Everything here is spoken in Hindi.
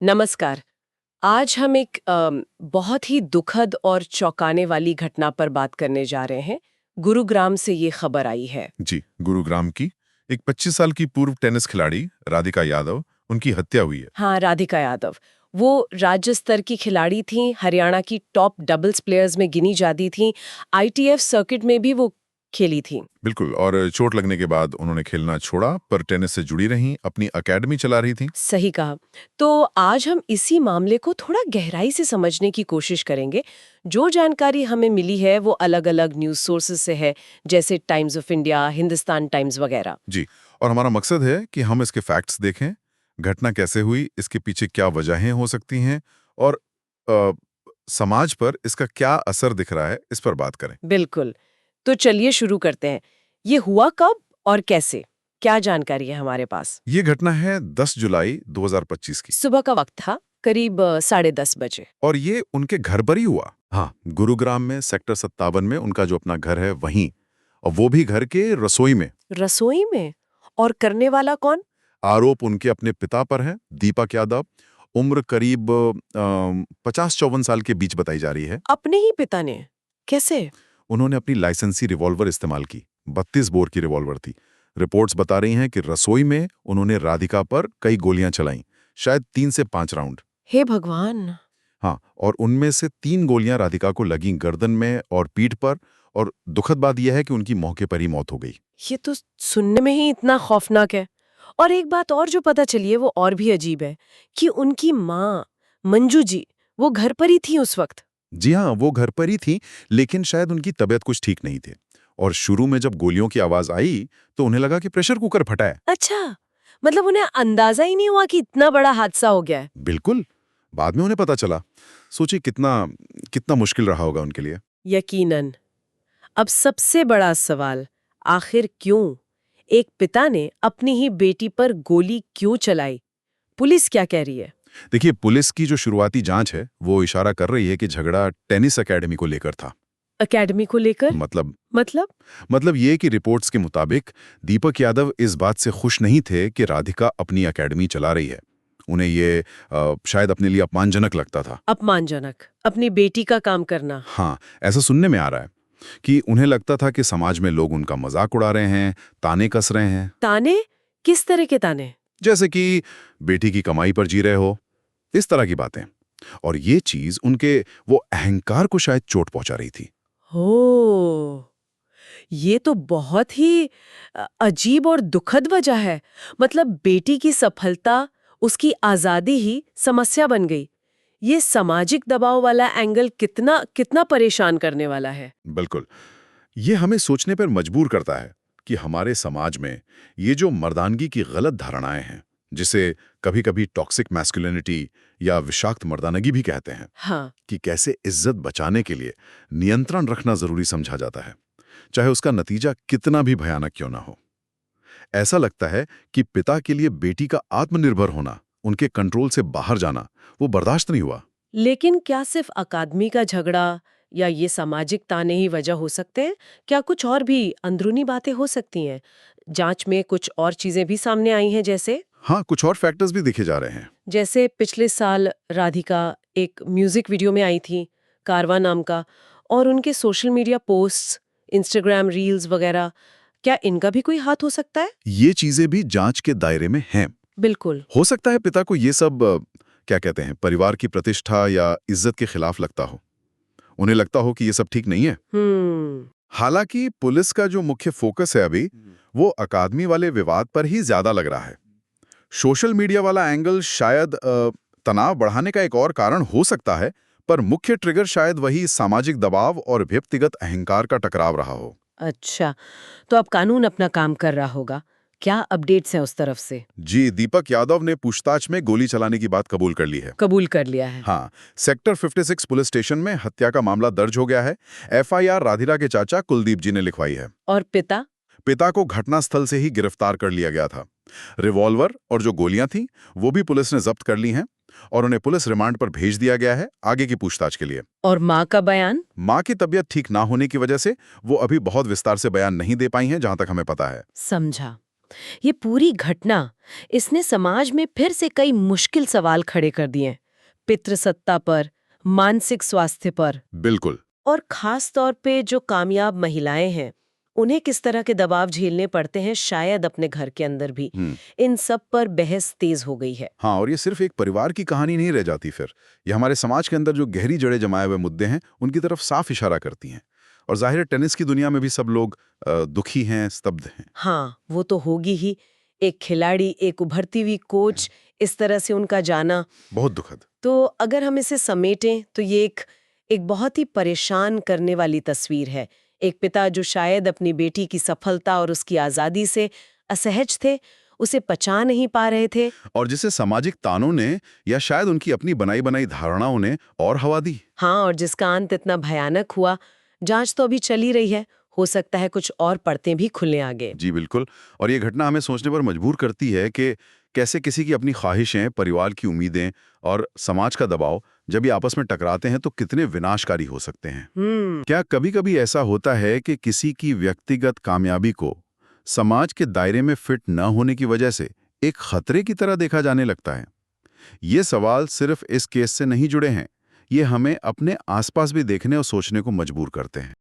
नमस्कार। आज हम एक बहुत ही दुखद और चौंकाने वाली घटना पर बात करने जा रहे हैं। गुरुग्राम से ये खबर आई है। जी, गुरुग्राम की एक 25 साल की पूर्व टेनिस खिलाड़ी राधिका यादव, उनकी हत्या हुई है। हाँ, राधिका यादव। वो राज्य स्तर की खिलाड़ी थीं, हरियाणा की टॉप डबल्स प्लेयर्स में गिनी जाती थीं, आईटीएफ सर्किट में भी वो खेली थीं। बिल्कुल, और चोट लगने के बाद उन्होंने खेलना छोड़ा, पर टेनिस से जुड़ी रहीं, अपनी अकेडमी चला रही थीं। सही कहा। तो आज हम इसी मामले को थोड़ा गहराई से समझने की कोशिश करेंगे। जो जानकारी हमें मिली है वो अलग-अलग न्यूज़ सोर्सेज से है, जैसे times of India, Hindustan times वगैरह। जी, और हमारा मकसद है कि हम इसके फैक्ट्स देखें, घटना कैसे हुई, इसके पीछे क्या वजहें हो सकती हैं और अ, समाज पर इसका क्या असर दिख रहा है, इस पर बात करें। बिल्कुल। तो चलिए शुरू करते हैं। ये हुआ कब और कैसे? क्या जानकारी है हमारे पास? ये घटना है 10 जुलाई 2025 की, सुबह का वक्त था, करीब 10:30 बजे। और ये उनके घर पर ही हुआ। हाँ, गुरुग्राम में सेक्टर 57 में उनका जो अपना घर है वहीं, और वो भी घर के रसोई में। रसोई में? और करने वाला कौन? आरोप उनके अपने पिता पर है, दीपक यादव। उम्र करीब 50-54 साल के बीच बताई जा रही है। अपने ही पिता ने? कैसे? उन्होंने अपनी लाइसेंसी रिवॉल्वर इस्तेमाल की, 32 बोर की रिवॉल्वर थी। रिपोर्ट्स बता रही हैं कि रसोई में उन्होंने राधिका पर कई गोलियां चलाईं, शायद 3 से 5 राउंड। हे भगवान! हाँ, और उनमें से 3 गोलियां राधिका को लगीं गर्दन में और पीठ पर, और दुखद बात यह है कि उनकी मौके पर ही मौत हो गई। ये तो सुनने में ही इतना खौफनाक है। और एक बात और जो पता चली है वो और भी अजीब है कि उनकी माँ, मंजू जी, वो घर पर ही थी उस वक्त। जी हाँ, वो घर पर ही थी, लेकिन शायद उनकी तबीयत कुछ ठीक नहीं थी। और शुरू में जब गोलियों की आवाज आई, तो उन्हें लगा कि प्रेशर कुकर फटा है। अच्छा, मतलब उन्हें अंदाजा ही नहीं हुआ कि इतना बड़ा हादसा हो गया है। बिल्कुल, बाद में उन्हें पता चला। सोचिए कितना कितना मुश्किल रहा होगा उनके लिए। यकीनन। अब सबसे बड़ा सवाल, आखिर क्यों? एक पिता ने अपनी ही बेटी पर गोली क्यों चलाई? पुलिस क्या कह रही है? देखिए, पुलिस की जो शुरुआती जांच है, वो इशारा कर रही है कि झगड़ा टेनिस एकेडमी को लेकर था। एकेडमी को लेकर? मतलब मतलब? मतलब ये कि रिपोर्ट्स के मुताबिक दीपक यादव इस बात से खुश नहीं थे कि राधिका अपनी एकेडमी चला रही है। उन्हें ये शायद अपने लिए अपमानजनक लगता था। अपमानजनक? अपनी बेटी का काम करना? हाँ, ऐसा सुनने में आ रहा है कि उन्हें लगता था कि समाज में लोग उनका मजाक उड़ा रहे हैं, ताने कस रहे हैं। ताने? किस तरह के ताने? जैसे कि बेटी की कमाई पर जी रहे हो, इस तरह की बातें। और ये चीज उनके वो अहंकार को शायद चोट पहुंचा रही थी। हो, ये तो बहुत ही अजीब और दुखद वजह है। मतलब बेटी की सफलता, उसकी आजादी ही समस्या बन गई। ये सामाजिक दबाव वाला एंगल कितना कितना परेशान करने वाला है। बिल्कुल, ये हमें सोचने पर मजबूर करता है कि हमारे समाज में ये जो मर्दानगी की गलत धारणाएं हैं, जिसे कभी-कभी टॉक्सिक मैस्कुलिनिटी या विषाक्त मर्दानगी भी कहते हैं, हाँ, कि कैसे इज्जत बचाने के लिए नियंत्रण रखना जरूरी समझा जाता है, चाहे उसका नतीजा कितना भी भयानक क्यों ना हो। ऐसा लगता है कि पिता के लिए बेटी का आत्मनिर्भर होना, उनके कंट्रोल से बाहर जाना, वो बर्दाश्त नहीं हुआ। लेकिन क्या सिर्फ अकादमी का झगड़ा या ये सामाजिक ताने ही वजह हो सकते हैं? क्या कुछ और भी अंदरूनी बातें हो सकती हैं? जांच में कुछ और चीजें भी सामने आई हैं, हाँ, कुछ और फैक्टर्स भी दिखे जा रहे हैं। जैसे पिछले साल राधिका एक म्यूजिक वीडियो में आई थी, कारवा नाम का, और उनके social media posts, Instagram reels वगैरह, क्या इनका भी कोई हाथ हो सकता है? ये चीजें भी जांच के दायरे में हैं। बिल्कुल। हो सकता है पिता को ये सब क्या कहते हैं, परिवार की प्रतिष्ठा या इज्जत के खिलाफ लगता हो। उन्हें लगता हो कि ये सब ठीक नहीं है। हम्म। हालांकि पुलिस का जो मुख्य फोकस है अभी, वो अकादमी वाले विवाद पर ही ज्यादा लग रहा है। सोशल मीडिया वाला एंगल शायद तनाव बढ़ाने का एक और कारण हो सकता है, पर मुख्य ट्रिगर शायद वही सामाजिक दबाव और व्यक्तिगत अहंकार का टकराव रहा हो। अच्छा, तो अब कानून अपना काम कर रहा होगा। क्या अपडेट्स हैं उस तरफ से? जी, दीपक यादव ने पूछताछ में गोली चलाने की बात कबूल कर ली है। कबूल कर लिया है? हाँ, सेक्टर 56 पुलिस स्टेशन में हत्या का मामला दर्ज हो गया है। एफआईआर राधिका के चाचा कुलदीप जी ने लिखवाई है। और पिता? पिता को घटनास्थल से ही गिरफ्तार कर लिया गया था। रिवॉल्वर और जो गोलियां थीं, वो भी पुलिस ने जब्त कर ली हैं, और उन्हें पुलिस रिमांड पर भेज दिया गया है आगे की पूछताछ के लिए। और माँ का बयान? मां की तबीयत ठीक ना होने की वजह से वो अभी बहुत विस्तार से बयान नहीं दे पाई हैं, जहां तक हमें पता है। समझा। ये पूरी घटना, इसने समाज में फिर से कई मुश्किल सवाल खड़े कर दिए। पितृसत्ता पर, मानसिक स्वास्थ्य पर, बिल्कुल। और खास तौर पे जो कामयाब महिलाएं हैं, उन्हें किस तरह के दबाव झेलने पड़ते हैं, शायद अपने घर के अंदर भी। इन सब पर बहस तेज हो गई है। हाँ, और ये सिर्फ एक परिवार की कहानी नहीं रह जाती फिर। ये हमारे समाज के अंदर जो गहरी जड़ें जमाए हुए मुद्दे हैं, उनकी तरफ साफ इशारा करती हैं। और जाहिर है टेनिस की दुनिया में भी सब लोग दुखी हैं, स्तब्ध हैं। हाँ, वो तो होगी ही। एक खिलाड़ी, एक उभरती हुई कोच, इस तरह से उनका जाना बहुत दुखद। तो अगर हम इसे समेटें तो ये एक बहुत ही परेशान करने वाली तस्वीर है। एक पिता जो शायद अपनी बेटी की सफलता और उसकी आज़ादी से असहज थे, उसे पचा नहीं पा रहे थे। और जिसे सामाजिक तानों ने या शायद उनकी अपनी बनाई बनाई धारणाओं ने और हवा दी। हाँ, और जिसका अंत इतना भयानक हुआ। जांच तो अभी चली रही है, हो सकता है कुछ और परतें भी खुलें आगे। जी बिल्कुल। और ये घटना हमें सोचने पर मजबूर करती है कि कैसे किसी की अपनी ख्वाहिशें, परिवार की उम्मीदें और समाज का दबाव जब ये आपस में टकराते हैं तो कितने विनाशकारी हो सकते हैं। क्या कभी-कभी ऐसा होता है कि किसी की व्यक्तिगत कामयाबी को समाज के दायरे में फिट न होने की वजह से एक खतरे की तरह देखा जाने लगता है? ये सवाल सिर्फ इस केस से नहीं जुड़े हैं, ये हमें अपने आसपास भी देखने और सोचने को मजबूर करते हैं।